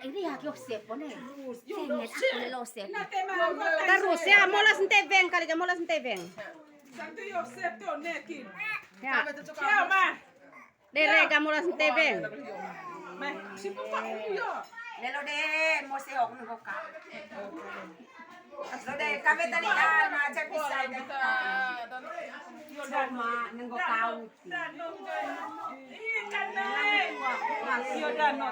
ini ya Yosef pone. Senget aku Yosef. Terus ya molas enteveng kali ka molas enteveng. Santo Yosef to nekin. Ya. Kaya ma. Dere ka molas enteveng. Ma, sipo pa uyo. Lelo de mo se ok ngo ka. Lo de kabe tadi ma cak bisa yo ma ngo kau. Ih, kanai. Yo dano.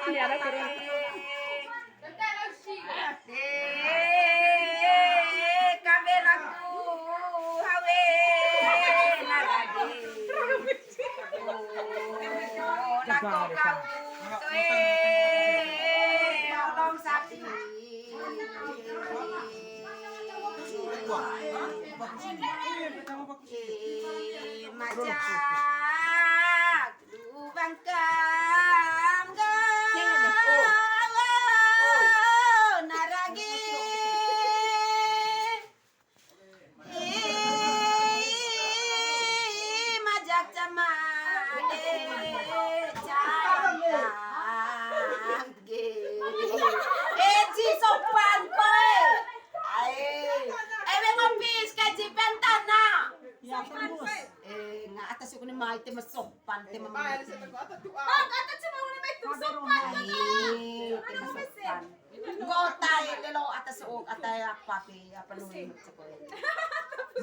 Ini ada kurang.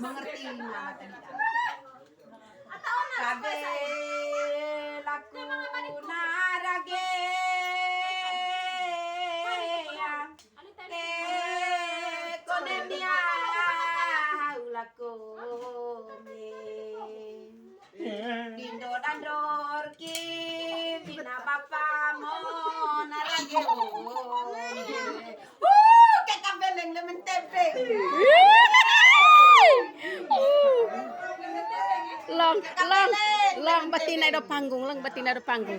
Mengerti nama tadi. Kabe laku narage konemia ulaku Dindo dandor ki bina papa mo narage kayak kabeleng lemen tempe. Lang batin na do panggung, lang batin na do panggung.